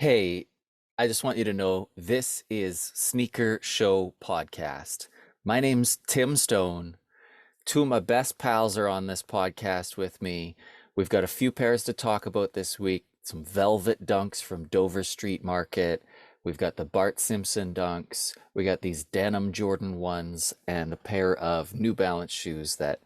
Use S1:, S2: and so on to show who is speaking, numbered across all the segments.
S1: Hey, I just want you to know this is Sneaker Show Podcast. My name's Tim Stone. Two of my best pals are on this podcast with me. We've got a few pairs to talk about this week. Some velvet dunks from Dover Street Market. We've got the Bart Simpson dunks. We got these Denim Jordan ones and a pair of New Balance shoes that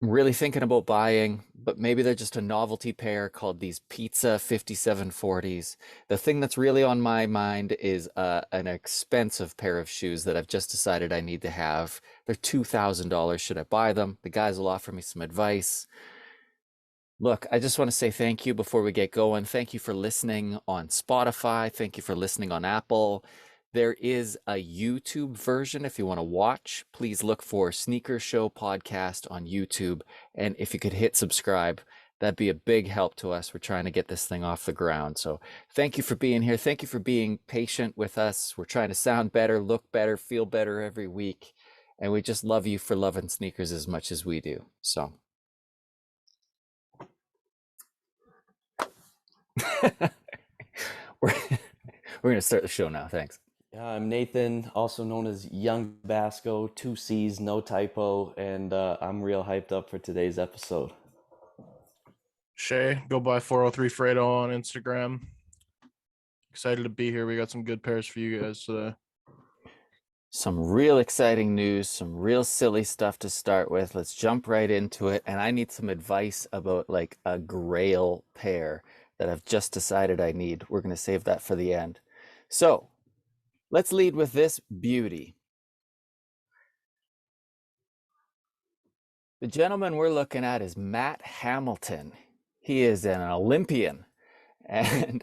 S1: I'm really thinking about buying, but maybe they're just a novelty pair called these Pizza 5740s. The thing that's really on my mind is an expensive pair of shoes that I've just decided I need to have. They're $2,000. Should I buy them? The guys will offer me some advice. Look, I just want to say thank you before we get going. Thank you for listening on Spotify. Thank you for listening on Apple. There is a YouTube version if you want to watch. Please look for Sneaker Show Podcast on YouTube. And if you could hit subscribe, that'd be a big help to us. We're trying to get this thing off the ground. So thank you for being here. Thank you for being patient with us. We're trying to sound better, look better, feel better every week. And we just love you for loving sneakers as much as we do. So we're, we're going to start the show now. Thanks.
S2: I'm Nathan, also known as Young Basco, two C's, no typo, and I'm real hyped up for today's episode.
S3: Shay, go by 403 Fredo on Instagram. Excited to be here. We got some good pairs for you guys today.
S1: Some real exciting news, some real silly stuff to start with. Let's jump right into it. And I need some advice about like a grail pair that I've just decided I need. We're going to save that for the end. So let's lead with this beauty. The gentleman we're looking at is Matt Hamilton. He is an Olympian, and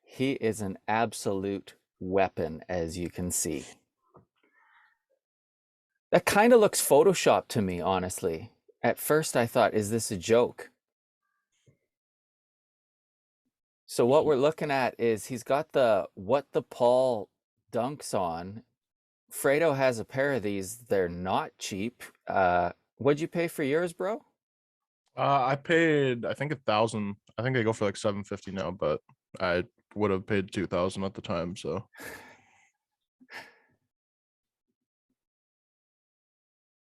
S1: he is an absolute weapon, as you can see. That kind of looks Photoshopped to me, honestly. At first I thought, is this a joke? So what we're looking at is he's got the What the Paul dunks on. Fredo has a pair of these. They're not cheap. What'd you pay for yours, bro?
S3: I paid, I think 1,000. I think they go for like 750 now, but I would have paid 2,000 at the time. So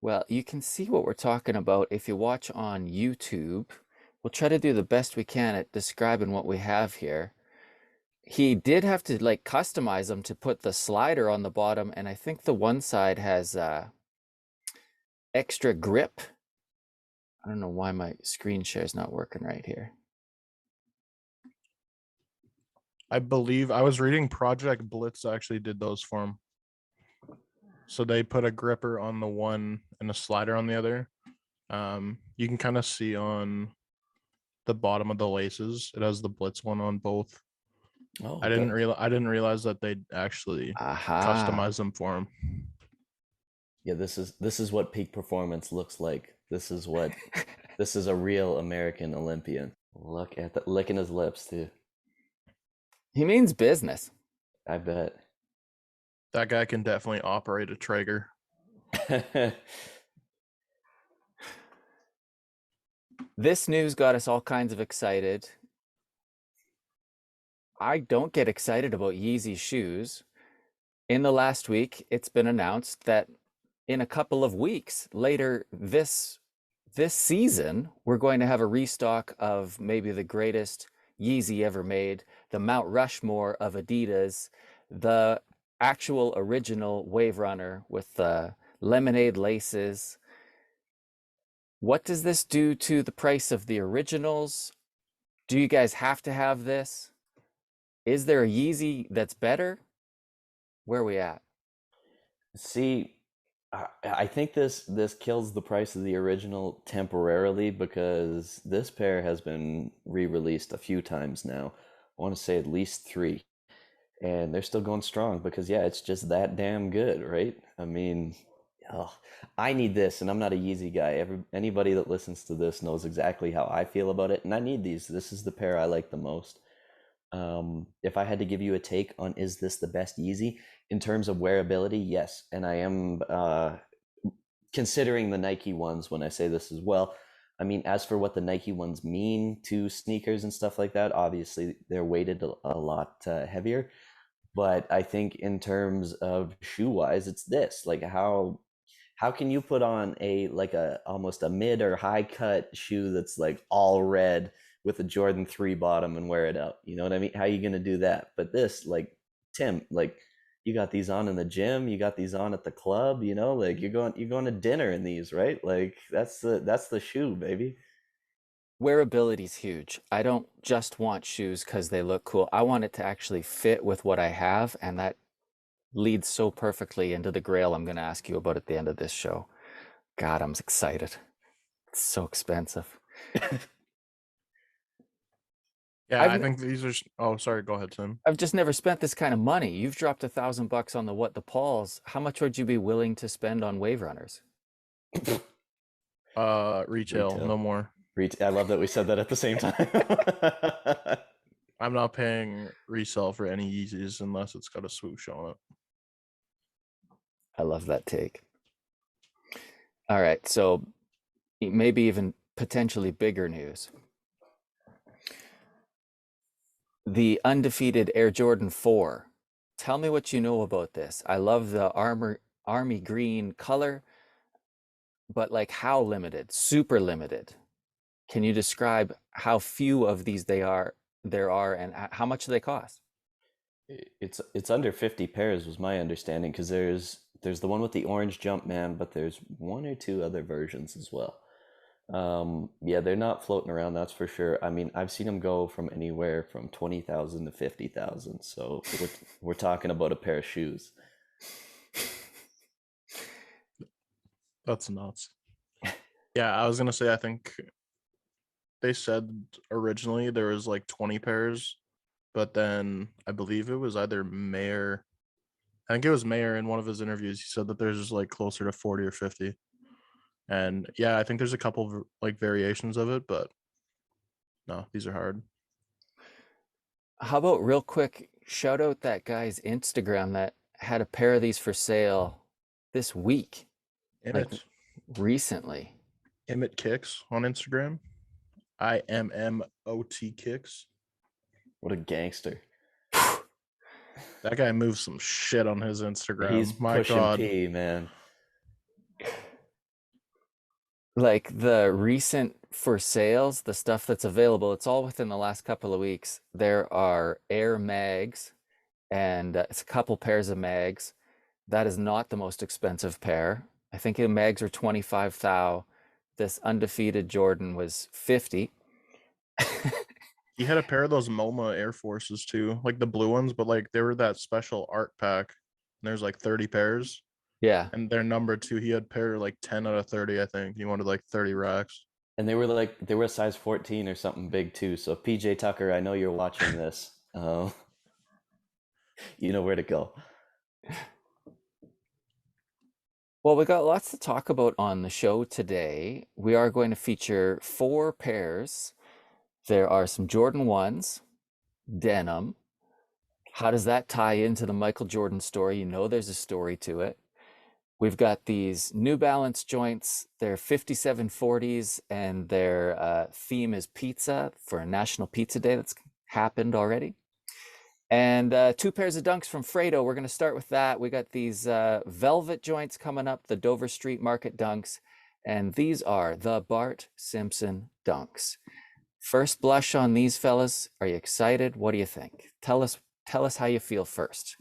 S1: Well, you can see what we're talking about if you watch on YouTube. We'll try to do the best we can at describing what we have here. He did have to like customize them to put the slider on the bottom, and I think the one side has extra grip. I don't know why my screen share is not working right here.
S3: I believe I was reading Project Blitz actually did those for him. So they put a gripper on the one and a slider on the other. You can kind of see on the bottom of the laces. It has the Blitz one on both.
S2: Oh,
S3: I didn't realize that they actually customize them for him.
S2: Yeah, this is what peak performance looks like. This is a real American Olympian. Look at that, licking his lips too.
S1: He means business.
S2: I bet.
S3: That guy can definitely operate a Traeger.
S1: This news got us all kinds of excited. I don't get excited about Yeezy shoes. In the last week, it's been announced that in a couple of weeks later this season, we're going to have a restock of maybe the greatest Yeezy ever made, the Mount Rushmore of Adidas, the actual original Wave Runner with the lemonade laces. What does this do to the price of the originals? Do you guys have to have this? Is there a Yeezy that's better? Where are we at?
S2: See, I think this kills the price of the original temporarily because this pair has been re-released a few times now. I want to say at least 3. And they're still going strong because, yeah, it's just that damn good, right? I mean, I need this, and I'm not a Yeezy guy. Anybody that listens to this knows exactly how I feel about it, and I need these. This is the pair I like the most. If I had to give you a take on is this the best Yeezy in terms of wearability, yes. And I am considering the Nike ones when I say this as well. I mean, as for what the Nike ones mean to sneakers and stuff like that, obviously they're weighted a lot heavier. But I think in terms of shoe wise, it's this, like how can you put on a like a almost a mid or high cut shoe that's like all red with a Jordan 3 bottom and wear it out? You know what I mean? How are you gonna do that? But this, like Tim, like you got these on in the gym, you got these on at the club, you know, like you're going to dinner in these, right? Like that's the shoe, baby.
S1: Wearability is huge. I don't just want shoes because they look cool. I want it to actually fit with what I have, and that leads so perfectly into the grail I'm going to ask you about at the end of this show. God, I'm excited. It's so expensive.
S3: Yeah, I
S1: I've
S3: think these are. Oh, sorry. Go ahead, Tim.
S1: I've just never spent this kind of money. You've dropped $1,000 on the what the Pauls. How much would you be willing to spend on Wave Runners?
S3: Retail, no more.
S2: I love that we said that at the same time.
S3: I'm not paying resale for any Yeezys unless it's got a swoosh on it.
S1: I love that take. All right, so maybe even potentially bigger news. The Undefeated Air Jordan 4. Tell me what you know about this. I love the army green color, but like how limited? Super limited. Can you describe how few of these there are, and how much do they cost?
S2: It's under 50 pairs was my understanding, because there's the one with the orange Jumpman, but there's one or two other versions as well. Yeah, they're not floating around, that's for sure. I mean, I've seen them go from anywhere from 20,000 to 50,000. So we're talking about a pair of shoes.
S3: That's nuts. Yeah, I was gonna say, I think they said originally there was like 20 pairs, but then I believe it was either Mayer. I think it was Mayer in one of his interviews. He said that there's like closer to 40 or 50. And yeah, I think there's a couple of like variations of it, but no, these are hard.
S1: How about real quick, shout out that guy's Instagram that had a pair of these for sale this week, like
S3: Emmett,
S1: recently.
S3: Emmett Kicks on Instagram. IMMOT Kicks.
S2: What a gangster.
S3: That guy moves some shit on his Instagram.
S2: He's
S3: My
S2: pushing
S3: God.
S2: P, man.
S1: Like the recent for sales, the stuff that's available, it's all within the last couple of weeks. There are Air Mags, and it's a couple pairs of Mags. That is not the most expensive pair. I think the Mags are 25 thou. This Undefeated Jordan was 50.
S3: He had a pair of those MoMA Air Forces too, like the blue ones, but like they were that special art pack. And there's like 30 pairs,
S1: Yeah.
S3: and they're numbered too. He had pair like 10 out of 30, I think. He wanted like 30 racks.
S2: And they were a size 14 or something big too. So PJ Tucker, I know you're watching this. You know where to go.
S1: Well, we got lots to talk about on the show today. We are going to feature 4 pairs. There are some Jordan 1s, denim. How does that tie into the Michael Jordan story? You know there's a story to it. We've got these New Balance joints. They're 5740s, and their theme is pizza for National Pizza Day that's happened already. And 2 pairs of dunks from Fredo. We're going to start with that. We got these velvet joints coming up, the Dover Street Market dunks. And these are the Bart Simpson dunks. First blush on these fellas. Are you excited? What do you think? Tell us how you feel first.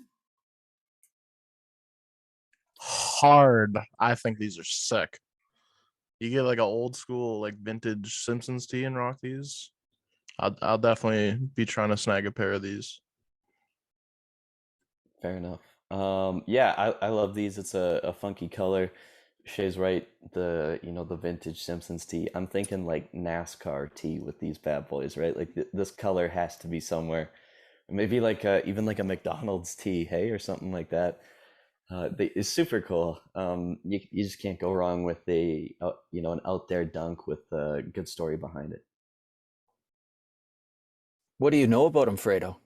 S3: Hard. I think these are sick. You get like an old school, like vintage Simpsons tee and rock these. I'll definitely be trying to snag a pair of these.
S2: Fair enough. Yeah, I love these. It's a funky color. Shay's right. The vintage Simpsons tee. I'm thinking like NASCAR tee with these bad boys, right? Like this color has to be somewhere. Maybe like even like a McDonald's tee, hey, or something like that. It's super cool. You just can't go wrong with an out there dunk with a good story behind it.
S1: What do you know about them, Fredo?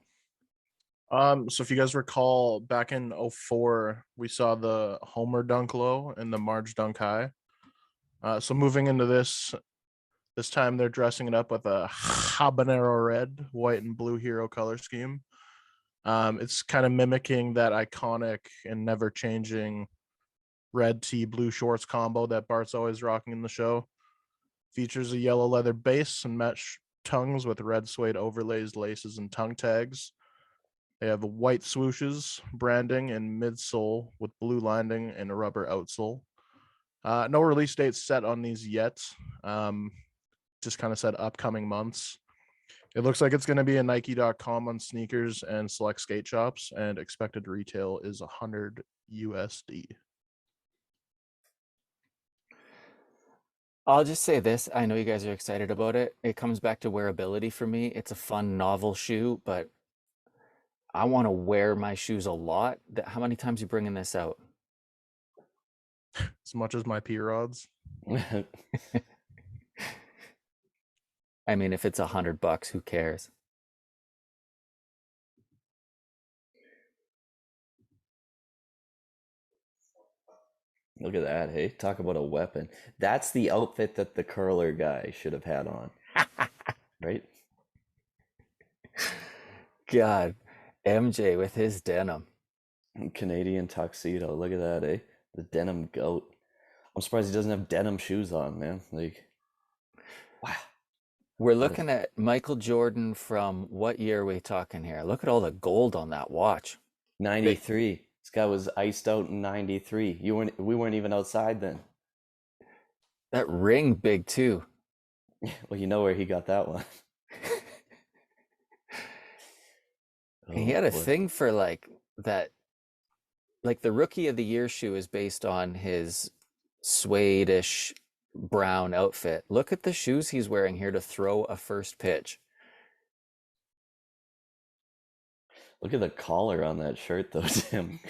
S3: So if you guys recall, back in 04, we saw the Homer dunk low and the Marge dunk high. So moving into this, This time they're dressing it up with a habanero red, white, and blue hero color scheme. It's kind of mimicking that iconic and never changing red tee, blue shorts combo that Bart's always rocking in the show. Features a yellow leather base and mesh tongues with red suede overlays, laces, and tongue tags. They have white swooshes, branding, and midsole with blue lining and a rubber outsole. No release date set on these yet. Just kind of said upcoming months. It looks like it's going to be a Nike.com on sneakers and select skate shops, and expected retail is 100 USD.
S1: I'll just say this. I know you guys are excited about it. It comes back to wearability for me. It's a fun, novel shoe, but I want to wear my shoes a lot. How many times you bringing this out?
S3: As much as my P rods.
S1: I mean, if it's $100, who cares?
S2: Look at that, hey? Talk about a weapon. That's the outfit that the curler guy should have had on, right?
S1: God, MJ with his denim.
S2: Canadian tuxedo. Look at that, eh? The denim goat. I'm surprised he doesn't have denim shoes on, man. Like, wow.
S1: We're looking at Michael Jordan from what year are we talking here? Look at all the gold on that watch.
S2: 93. This guy was iced out in 93. We weren't even outside then.
S1: That ring big too.
S2: Well, you know where he got that one.
S1: He had a thing for like that, like the Rookie of the Year shoe is based on his suede-ish brown outfit. Look at the shoes he's wearing here to throw a first pitch.
S2: Look at the collar on that shirt, though, Tim.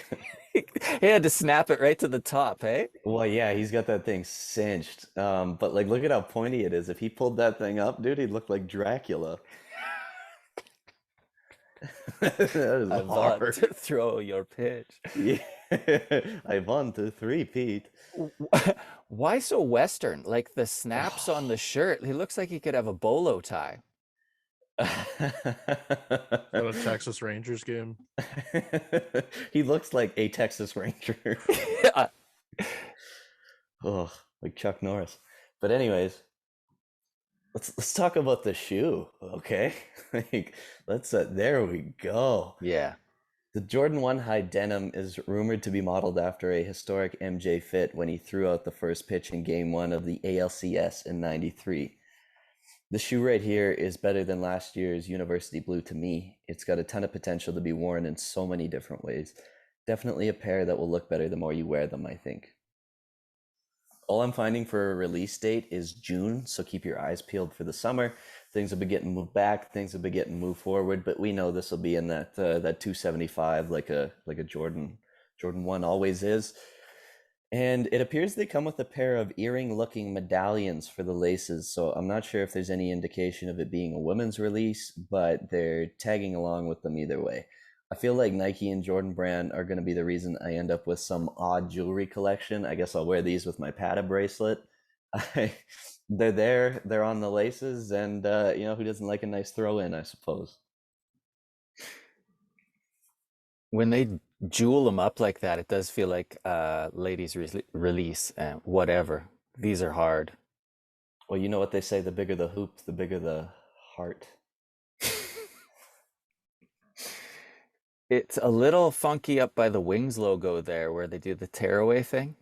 S1: He had to snap it right to the top, hey?
S2: Well, yeah, he's got that thing cinched. But like, look at how pointy it is. If he pulled that thing up, dude, he'd look like Dracula. That is
S1: I want
S2: hard.
S1: to throw your pitch.
S2: Yeah. I want to three-peat.
S1: Why so Western? Like the snaps on the shirt, he looks like he could have a bolo tie.
S3: Got a Texas Rangers game.
S2: He looks like a Texas Ranger.
S1: Yeah.
S2: Oh, like Chuck Norris. But anyways, let's talk about the shoe, okay? Like let's there we go.
S1: Yeah.
S2: The Jordan 1 High denim is rumored to be modeled after a historic MJ fit when he threw out the first pitch in Game 1 of the ALCS in 93. The shoe right here is better than last year's University Blue to me. It's got a ton of potential to be worn in so many different ways. Definitely a pair that will look better the more you wear them, I think. All I'm finding for a release date is June, so keep your eyes peeled for the summer. Things will be getting moved back, things will be getting moved forward, but we know this will be in that 275 like a Jordan 1 always is. And it appears they come with a pair of earring-looking medallions for the laces, so I'm not sure if there's any indication of it being a women's release, but they're tagging along with them either way. I feel like Nike and Jordan Brand are going to be the reason I end up with some odd jewelry collection. I guess I'll wear these with my Pata bracelet. They're there, they're on the laces, and who doesn't like a nice throw-in, I suppose.
S1: When they jewel them up like that, it does feel like ladies release, whatever. These are hard.
S2: Well, you know what they say, the bigger the hoop, the bigger the heart.
S1: It's a little funky up by the Wings logo there where they do the tearaway thing.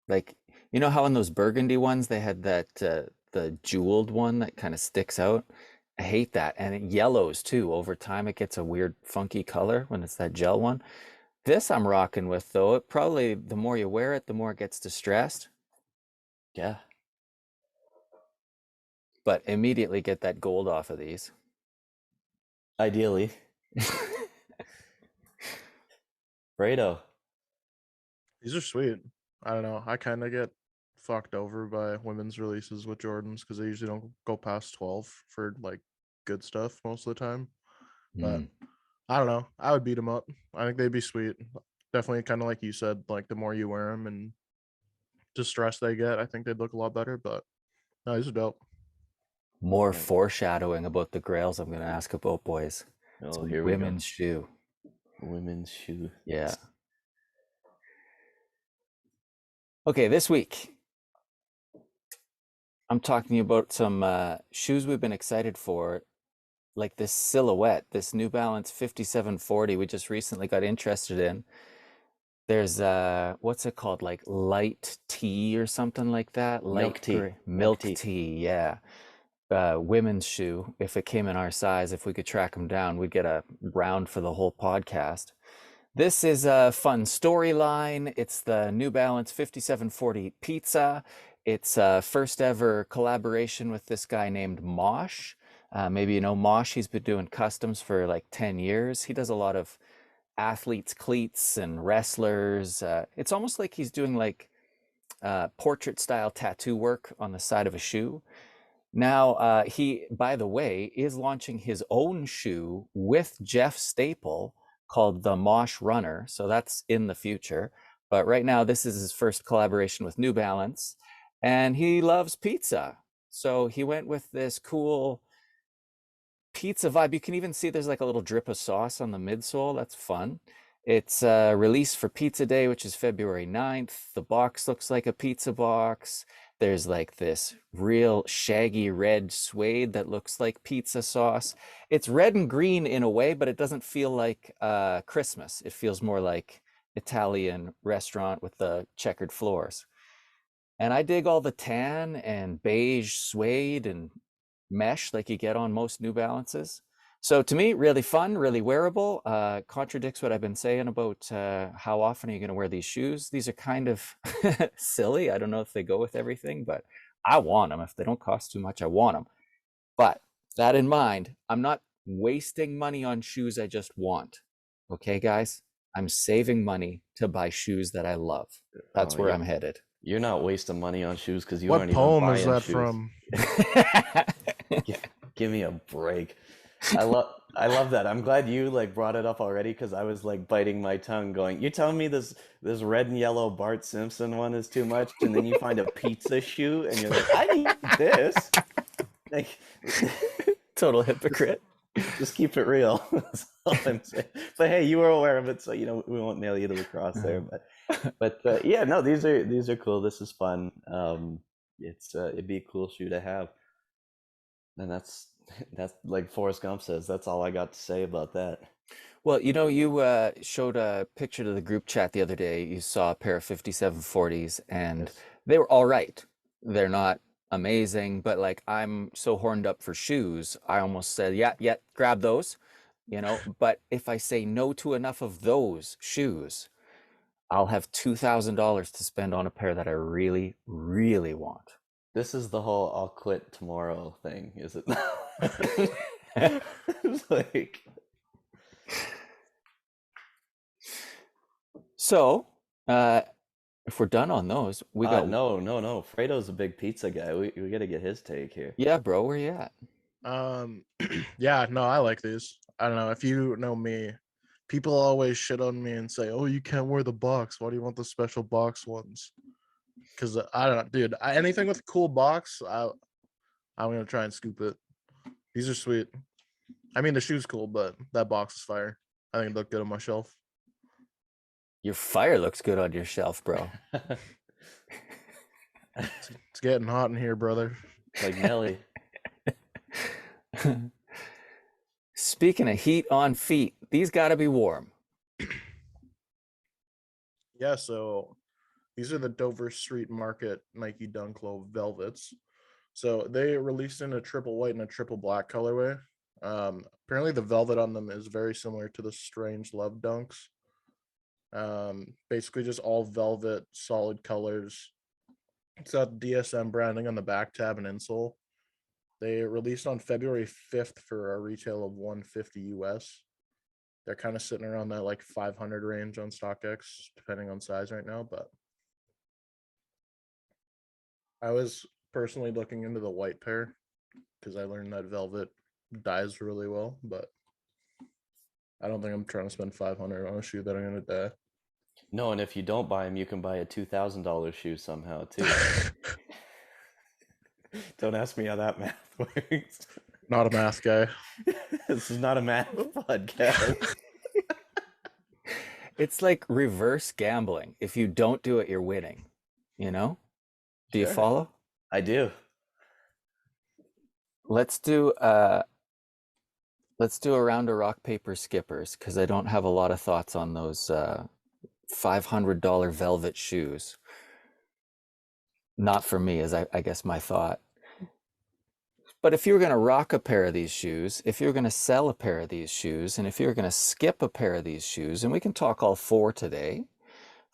S1: Like, you know how in those burgundy ones they had that the jeweled one that kind of sticks out? I hate that. And it yellows too. Over time it gets a weird funky color when it's that gel one. This I'm rocking with though. It probably, the more you wear it, the more it gets distressed.
S2: Yeah.
S1: But immediately get that gold off of these.
S2: Ideally. Fredo.
S3: These are sweet. I don't know. I kind of get fucked over by women's releases with Jordans because they usually don't go past 12 for like good stuff most of the time. But I don't know. I would beat them up. I think they'd be sweet. Definitely kind of like you said, like the more you wear them and distress they get, I think they'd look a lot better. But No, these are dope.
S1: More
S2: Yeah.
S1: foreshadowing about the grails I'm going to ask about, boys. It's
S2: Oh,
S1: a
S2: here we go.
S1: women's shoe.
S2: Women's shoe.
S1: Yeah. Okay, this week I'm talking to you about some shoes we've been excited for, like this silhouette, this New Balance 5740 we just recently got interested in. There's what's it called? Like light tea or something like that?
S2: Milk tea.
S1: Milk tea, yeah. Women's shoe. If it came in our size, if we could track them down, we'd get a round for the whole podcast. This is a fun storyline. It's the New Balance 5740 Pizza. It's a first ever collaboration with this guy named Mosh. Maybe you know Mosh, he's been doing customs for like 10 years. He does a lot of athletes' cleats and wrestlers. It's almost like he's doing like portrait style tattoo work on the side of a shoe. Now, he, by the way, is launching his own shoe with Jeff Staple called the Mosh Runner. So that's in the future. But right now, this is his first collaboration with New Balance. And he loves pizza. So he went with this cool pizza vibe. You can even see there's like a little drip of sauce on the midsole. That's fun. It's released for Pizza Day, which is February 9th. The box looks like a pizza box. There's like this real shaggy red suede that looks like pizza sauce. It's red and green in a way, but it doesn't feel like Christmas. It feels more like Italian restaurant with the checkered floors. And I dig all the tan and beige suede and mesh like you get on most New Balances. So to me, really fun, really wearable. Contradicts what I've been saying about how often are you going to wear these shoes. These are kind of silly. I don't know if they go with everything, but I want them. If they don't cost too much, I want them. But that in mind, I'm not wasting money on shoes I just want. Okay, guys? I'm saving money to buy shoes that I love. That's where I'm headed.
S2: You're not wasting money on shoes because you
S3: What
S2: aren't even
S3: poem is
S2: buying
S3: that
S2: shoes.
S3: from?
S2: Give me a break. I love that. I'm glad you like brought it up already because I was like biting my tongue going, you're telling me this red and yellow Bart Simpson one is too much, and then you find a pizza shoe and you're like, I need this. Like
S1: Total hypocrite.
S2: just keep it real. That's all I'm saying. But hey, you were aware of it, so you know we won't nail you to the cross there. But yeah, no, these are cool. This is fun. It'd be a cool shoe to have. And that's like Forrest Gump says, that's all I got to say about that.
S1: Well, you know, you showed a picture to the group chat the other day. You saw a pair of 5740s and
S2: Yes.
S1: they were all right. They're not amazing, but like I'm so horned up for shoes, I almost said, yeah, grab those, you know. But if I say no to enough of those shoes, I'll have $2,000 to spend on a pair that I really, really want.
S2: This is the whole I'll quit tomorrow thing, is it? It's like
S1: So, if we're done on those, we got
S2: no. Fredo's a big pizza guy. We got to get his take here.
S1: yeah, bro, where you at?
S3: Yeah, no, I like these. I don't know if you know me. People always shit on me and say, "Oh, you can't wear the box. Why do you want the special box ones?" Because I don't know, dude. Anything with a cool box, I'm gonna try and scoop it. These are sweet. I mean, the shoe's cool, but that box is fire. I think it'd look good on my shelf.
S1: Your fire looks good on your shelf, bro.
S3: It's getting hot in here, brother.
S2: Like Nelly.
S1: Speaking of heat on feet, these got to be warm.
S3: Yeah, so these are the Dover Street Market Nike Dunklow Velvets. So they released in a triple white and a triple black colorway. Apparently the velvet on them is very similar to the Strange Love Dunks. Basically just all velvet, solid colors. It's got DSM branding on the back tab and insole. They released on February 5th for a retail of $150 US. They're kind of sitting around that like 500 range on StockX, depending on size right now. But I was personally looking into the white pair because I learned that velvet dyes really well. But I don't think I'm trying to spend 500 on a shoe that I'm gonna dye.
S2: No, and if you don't buy them, you can buy a $2,000 shoe somehow too. Don't ask me how that math works.
S3: Not a math guy.
S2: This is not a math podcast.
S1: It's like reverse gambling. If you don't do it, you're winning. You know? Do you
S2: Sure.
S1: follow?
S2: I do.
S1: Let's do a round of rock paper skippers because I don't have a lot of thoughts on those $500 velvet shoes. Not for me, is I guess my thought. But if you were going to rock a pair of these shoes, if you're going to sell a pair of these shoes, and if you're going to skip a pair of these shoes, and we can talk all four today,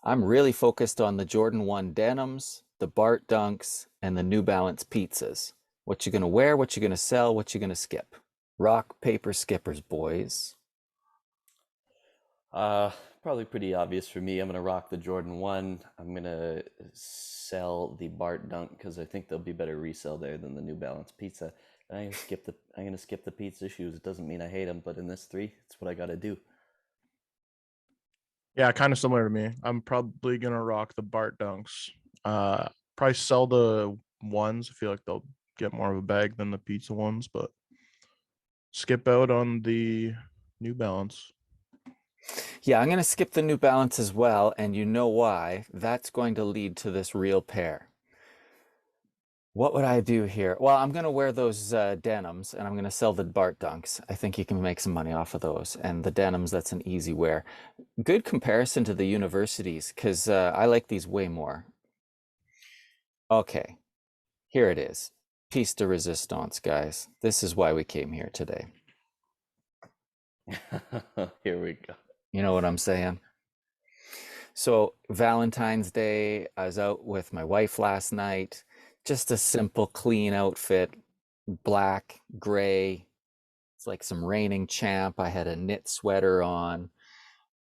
S1: I'm really focused on the Jordan 1 denims, the Bart Dunks, and the New Balance pizzas. What you going to wear, what you going to sell, what you going to skip. Rock, paper, skippers, boys.
S2: Probably pretty obvious for me. I'm gonna rock the Jordan 1. I'm gonna sell the Bart Dunk because I think they'll be better resale there than the New Balance pizza. And I'm gonna skip the pizza shoes. It doesn't mean I hate them, but in this three, it's what I gotta do.
S3: Yeah, kind of similar to me. I'm probably gonna rock the Bart Dunks. Probably sell the ones. I feel like they'll get more of a bag than the pizza ones, but skip out on the New Balance.
S1: Yeah, I'm going to skip the New Balance as well, and you know why. That's going to lead to this real pair. What would I do here? Well, I'm going to wear those denims, and I'm going to sell the Bart Dunks. I think you can make some money off of those. And the denims, that's an easy wear. Good comparison to the universities, because I like these way more. Okay, here it is. Piece de resistance, guys. This is why we came here today.
S2: Here we go.
S1: You know what I'm saying? So Valentine's Day, I was out with my wife last night. Just a simple, clean outfit, black, gray. It's like some raining champ. I had a knit sweater on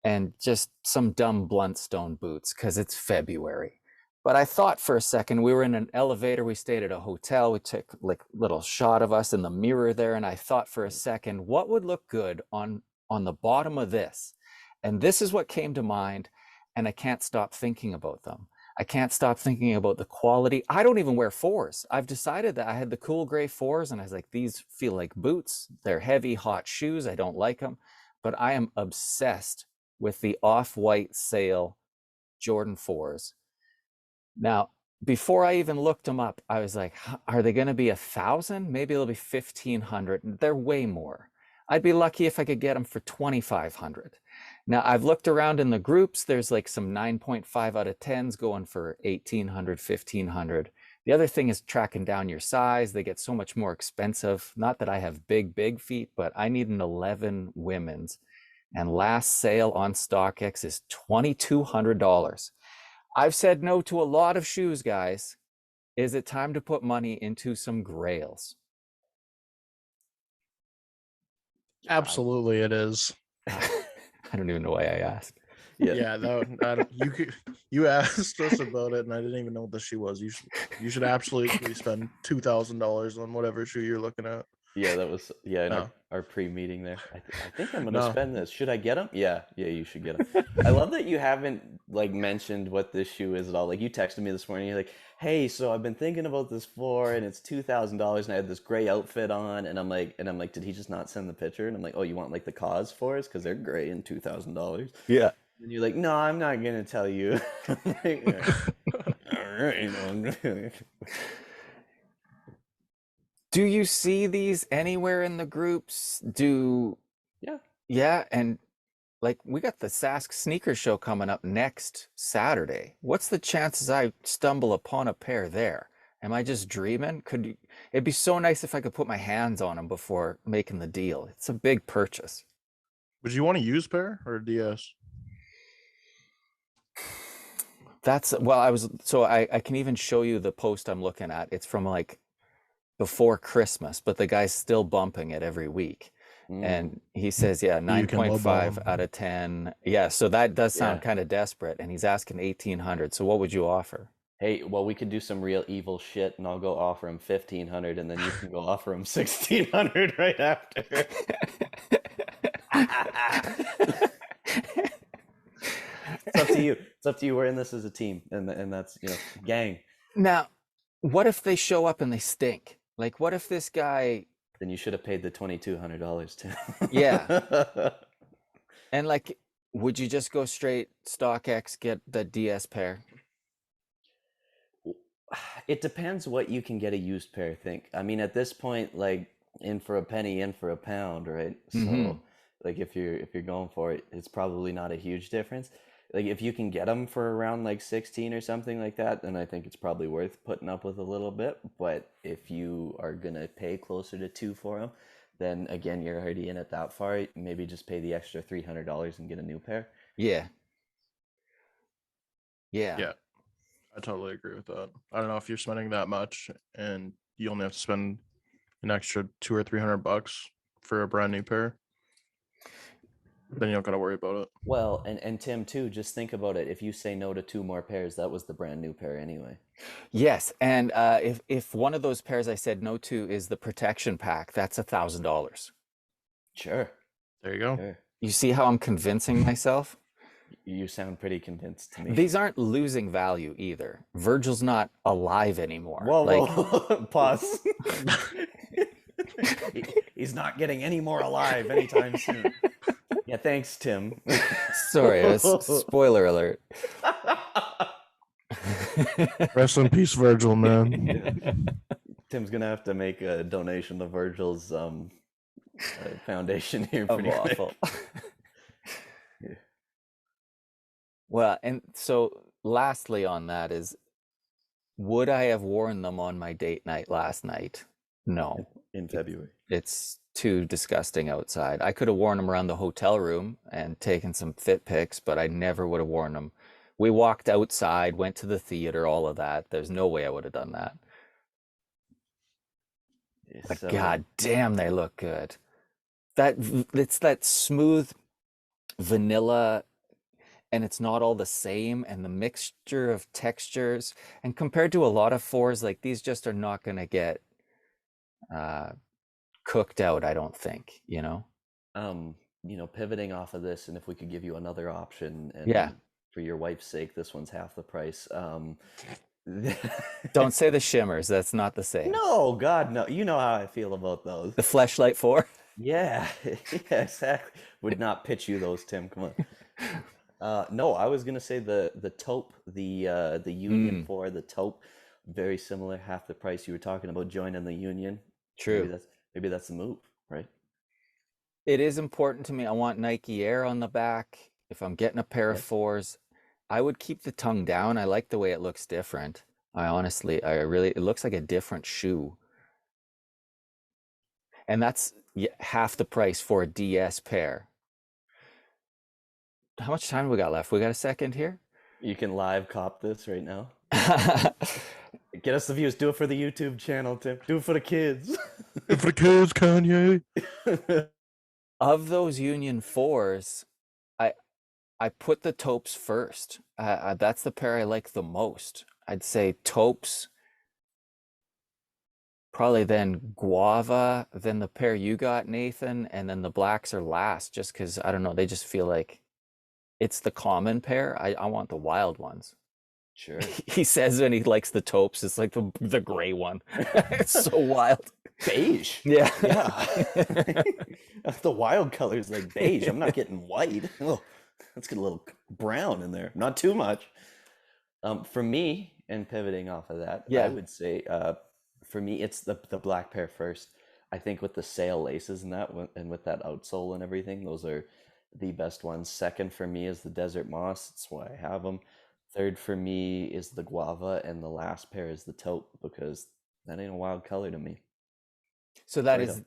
S1: and just some dumb Bluntstone boots because it's February. But I thought for a second, we were in an elevator. We stayed at a hotel. We took like a little shot of us in the mirror there. And I thought for a second, what would look good on the bottom of this? And this is what came to mind. And I can't stop thinking about them. I can't stop thinking about the quality. I don't even wear fours. I've decided that I had the cool gray fours and I was like, these feel like boots. They're heavy, hot shoes. I don't like them. But I am obsessed with the off-white sale Jordan 4s. Now, before I even looked them up, I was like, are they going to be 1,000? Maybe it'll be 1,500. They're way more. I'd be lucky if I could get them for 2,500. Now, I've looked around in the groups. There's like some 9.5 out of 10s going for 1,800, 1,500. The other thing is tracking down your size. They get so much more expensive. Not that I have big feet, but I need an 11 women's. And last sale on StockX is $2,200. I've said no to a lot of shoes, guys. Is it time to put money into some grails?
S3: Absolutely, it is.
S1: I don't even know why I asked.
S3: Yeah, you asked us about it, and I didn't even know what the shoe was. You should absolutely spend $2,000 on whatever shoe you're looking at.
S2: Yeah, that was in
S3: No.
S2: our pre-meeting there. I think I'm gonna
S3: No.
S2: spend this. Should I get them? Yeah, you should get them. I love that you haven't like mentioned what this shoe is at all. Like you texted me this morning, you're like, "Hey, so I've been thinking about this floor, and it's $2,000, and I had this gray outfit on." And I'm like, did he just not send the picture? And I'm like, "Oh, you want like the cause fours because they're gray and $2,000."
S1: Yeah.
S2: And you're like, "No, I'm not gonna tell you." I'm like, all right.
S1: Do you see these anywhere in the groups? Yeah, and like we got the Sask sneaker show coming up next Saturday. What's the chances I stumble upon a pair there? Am I just dreaming? It'd be so nice if I could put my hands on them before making the deal. It's a big purchase.
S3: Would you want a used pair or a DS?
S1: I can even show you the post I'm looking at. It's from like before Christmas, but the guy's still bumping it every week. And he says, yeah, 9.5 out of 10. Yeah, so that does sound kind of desperate. And he's asking 1,800. So what would you offer?
S2: Hey, well, we could do some real evil shit, and I'll go offer him 1,500, and then you can go offer him 1,600 right after. It's up to you. It's up to you. We're in this as a team, and that's gang.
S1: Now, what if they show up and they stink? Like, what if this guy,
S2: Then you should have paid the $2,200 too.
S1: yeah. And like, would you just go straight StockX, get the DS pair?
S2: It depends what you can get a used pair, I think. I mean, at this point, like in for a penny, in for a pound, right?
S1: Mhm.
S2: So, like if you're going for it, it's probably not a huge difference. Like if you can get them for around like 16 or something like that, then I think it's probably worth putting up with a little bit. But if you are gonna pay closer to two for them, then again, you're already in it that far. Maybe just pay the extra $300 and get a new pair.
S1: Yeah. Yeah.
S3: Yeah, I totally agree with that. I don't know if you're spending that much and you only have to spend an extra $200 or $300 for a brand new pair, then you don't got to worry about it.
S2: Well, and Tim too, just think about it. If you say no to two more pairs, that was the brand new pair anyway.
S1: Yes, and if one of those pairs I said no to is the protection pack, that's $1,000.
S2: Sure.
S3: There you go.
S2: Sure.
S1: You see how I'm convincing myself?
S2: You sound pretty convinced to me.
S1: These aren't losing value either. Virgil's not alive anymore.
S2: Whoa,
S1: Like,
S2: whoa, pause. He's not getting any more alive anytime soon. Yeah, thanks, Tim.
S1: sorry, spoiler alert.
S3: Rest in peace, Virgil, man.
S2: Tim's gonna have to make a donation to Virgil's foundation here pretty quick.
S1: Awful. Well, and so lastly on that is, would I have worn them on my date night last night? No.
S2: In February.
S1: It's too disgusting outside. I could have worn them around the hotel room and taken some fit pics, but I never would have worn them. We walked outside, went to the theater, all of that. There's no way I would have done that. But
S2: So,
S1: God damn, they look good. It's that smooth vanilla, and it's not all the same, and the mixture of textures. And compared to a lot of fours, like these just are not going to get cooked out, I don't think, you know?
S2: pivoting off of this, and if we could give you another option, and
S1: Yeah.
S2: for your wife's sake, this one's half the price.
S1: Don't say the shimmers. That's not the same.
S2: No, God, no. You know how I feel about those.
S1: The Fleshlight 4?
S2: Yeah, yeah, exactly. Would not pitch you those, Tim. Come on. No, I was gonna say the taupe, the Union 4, the taupe, very similar, half the price. You were talking about joining the Union.
S1: True.
S2: Maybe that's the move, right?
S1: It is important to me. I want Nike Air on the back. If I'm getting a pair of
S2: Yep.
S1: fours, I would keep the tongue down. I like the way it looks different. It looks like a different shoe. And that's half the price for a DS pair. How much time we got left? We got a second here?
S2: You can live cop this right now. Get us the views. Do it for the YouTube channel, Tim. Do it for the kids.
S3: If the kids, Kanye.
S1: Of those Union 4s, I put the taupes first. That's the pair I like the most. I'd say taupes, probably then guava, then the pair you got, Nathan, and then the blacks are last, just because, I don't know, they just feel like it's the common pair. I want the wild ones.
S2: Sure.
S1: He says when he likes the taupes, it's like the gray one. It's so wild.
S2: Beige.
S1: Yeah.
S2: Yeah. The wild color is like beige. I'm not getting white. Oh, let's get a little brown in there. Not too much. For me, and pivoting off of that,
S1: Yeah.
S2: I would say for me, it's the black pair first. I think with the sail laces and that, and with that outsole and everything, those are the best ones. Second for me is the Desert Moss. That's why I have them. Third for me is the guava, and the last pair is the taupe, because that ain't a wild color to me.
S1: So that
S2: Right
S1: is,
S2: up.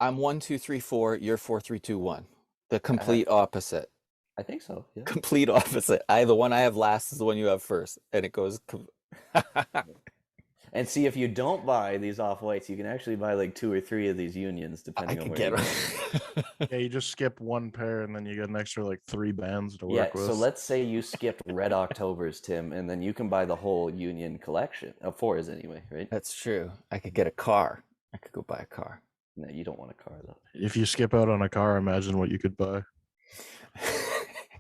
S1: I'm 1, 2, 3, 4. You're 4, 3, 2, 1. The complete opposite.
S2: I think so. Yeah.
S1: Complete opposite. The one I have last is the one you have first, and it goes.
S2: And see, if you don't buy these off-whites, you can actually buy like 2 or 3 of these Unions,
S1: I
S2: depending on
S1: could
S2: where
S1: get
S2: you go.
S3: Yeah, you just skip one pair and then you get an extra like 3 bands to
S2: Yeah,
S3: work with.
S2: so let's say you skipped Red Octobers, Tim, and then you can buy the whole Union collection of 4s anyway, right?
S1: That's true. I could get a car. I could go buy a car.
S2: No, you don't want a car though.
S3: If you skip out on a car, imagine what you could buy.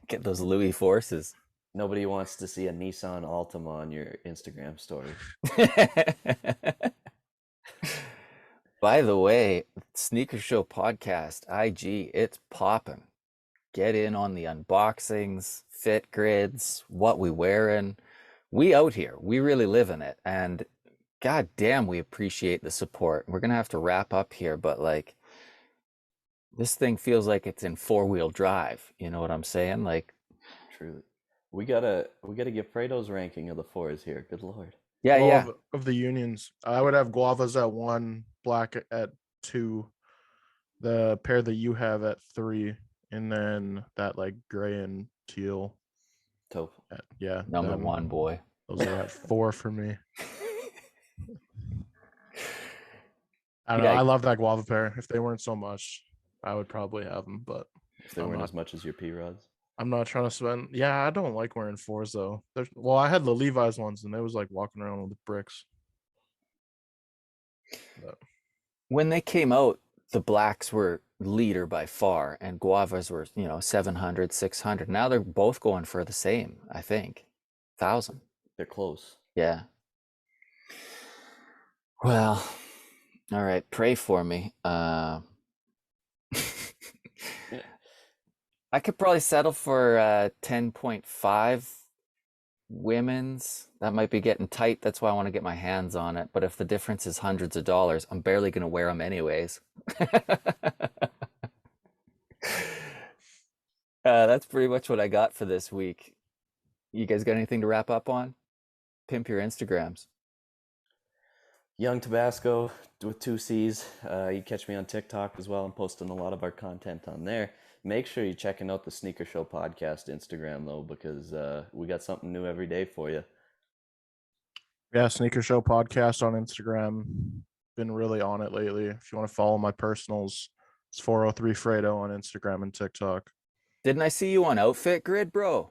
S1: Get those Louis forces.
S2: Nobody wants to see a Nissan Altima on your Instagram story.
S1: By the way, Sneaker Show Podcast, IG, it's popping. Get in on the unboxings, fit grids, what we wearing. We out here. We really live in it. And god damn, we appreciate the support. We're gonna have to wrap up here, but like this thing feels like it's in four-wheel drive. You know what I'm saying? Like,
S2: Truly. We gotta get Fredo's ranking of the fours here. Good lord.
S1: yeah,
S3: Well,
S1: yeah.
S3: of the unions, I would have guavas at 1, black at 2, the pair that you have at 3, and then that like gray and teal.
S2: Taupe.
S3: Yeah,
S1: Number
S3: them.
S1: one, boy.
S3: Those are at 4 for me. I don't know.
S1: Yeah.
S3: I love that guava pair. If they weren't so much, I would probably have them. But
S2: If they
S3: I'm
S2: weren't
S3: not-
S2: as much as your P-Rods.
S3: I'm not trying to spend. Yeah, I don't like wearing 4s though. Well, I had the Levi's ones, and they was like walking around with bricks. But
S1: When they came out, the blacks were leader by far, and guavas were, 700, 600. Now they're both going for the same, I think. 1,000.
S2: They're close.
S1: Yeah. Well, all right. Pray for me. I could probably settle for 10.5 women's. That might be getting tight. That's why I want to get my hands on it. But if the difference is hundreds of dollars, I'm barely going to wear them anyways. That's pretty much what I got for this week. You guys got anything to wrap up on? Pimp your Instagrams.
S2: Young Tabasco with 2 C's. You catch me on TikTok as well. I'm posting a lot of our content on there. Make sure you're checking out the Sneaker Show Podcast Instagram, though, because we got something new every day for you.
S3: yeah, Sneaker Show Podcast on Instagram. Been really on it lately. If you want to follow my personals, it's 403 Fredo on Instagram and TikTok.
S1: Didn't I see you on Outfit Grid, bro?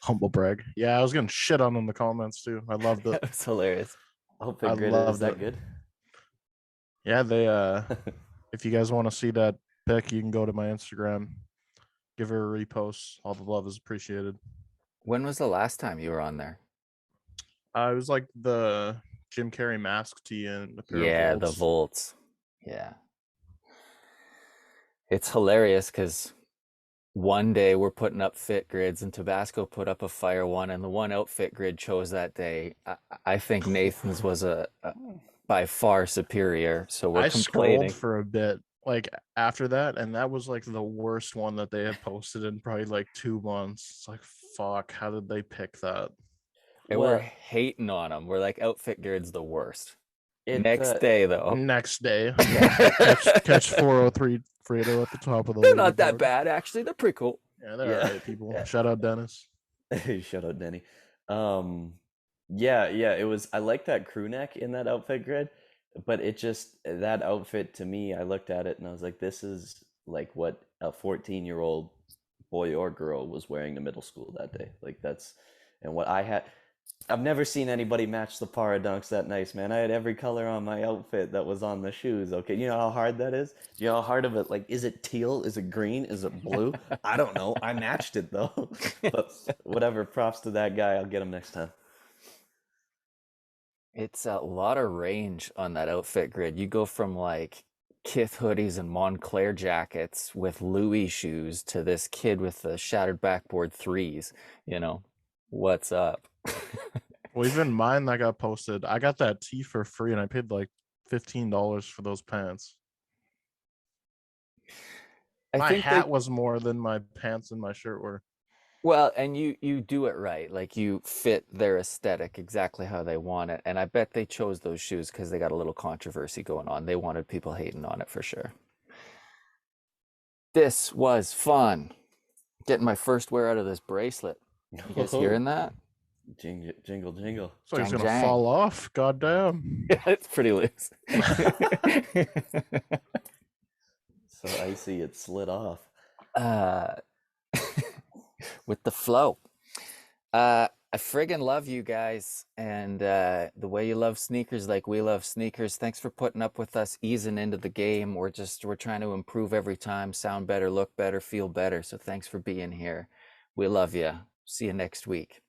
S3: Humble brag. Yeah, I was getting shit on in the comments too. I loved it.
S1: That was hilarious.
S2: Outfit
S3: I
S2: grid,
S3: loved
S2: is that
S3: it.
S2: good?
S3: Yeah, they if you guys want to see that pic, you can go to my Instagram. Give her a repost. All the love is appreciated.
S1: When was the last time you were on there?
S3: It was like the Jim Carrey mask tee and a pair
S1: Yeah,
S3: of
S1: the
S3: Volts.
S1: Volts. Yeah. It's hilarious because one day we're putting up fit grids and Tabasco put up a fire one, and the one outfit grid chose that day. I think Nathan's was a by far superior. So we're
S3: I
S1: complaining.
S3: scrolled for a bit like after that, and that was like the worst one that they have posted in probably like 2 months. It's like, fuck, how did they pick that?
S1: And
S2: Well,
S1: we're hating on them. We're like, outfit grid's the worst.
S2: it,
S1: Next day, though,
S3: Next day, catch 403 Fredo at the top of the
S1: they're not that
S3: leaderboard.
S1: bad, actually. They're pretty cool.
S3: Yeah, they're
S2: Yeah.
S3: alright, people.
S2: Yeah.
S3: Shout out Dennis.
S2: Shout out Denny. Yeah, it was. I like that crew neck in that outfit grid, but it just that outfit to me. I looked at it and I was like, this is like what a 14-year-old boy or girl was wearing to middle school that day. Like that's and what I had. I've never seen anybody match the Para Dunks that nice, man. I had every color on my outfit that was on the shoes. Okay, you know how hard that is? You know how hard of it, like, is it teal? Is it green? Is it blue? I don't know. I matched it, though. But whatever, props to that guy. I'll get him next time.
S1: It's a lot of range on that outfit grid. You go from like Kith hoodies and Montclair jackets with Louis shoes to this kid with the shattered backboard threes. What's up?
S3: Well, even mine that got posted, I got that tee for free, and I paid like $15 for those pants. My hat was more than my pants and my shirt were.
S1: Well, and you do it right. Like you fit their aesthetic exactly how they want it. And I bet they chose those shoes because they got a little controversy going on. They wanted people hating on it for sure. This was fun. Getting my first wear out of this bracelet. You guys hearing that?
S2: Jingle, jingle, jingle.
S3: It's like it's
S1: Jang,
S3: gonna
S1: jang.
S3: fall off. Goddamn.
S1: Yeah, it's pretty loose.
S2: So icy, it slid off.
S1: With the flow. I friggin' love you guys, and the way you love sneakers like we love sneakers. Thanks for putting up with us easing into the game. We're trying to improve every time, sound better, look better, feel better. So thanks for being here. We love you. See you next week.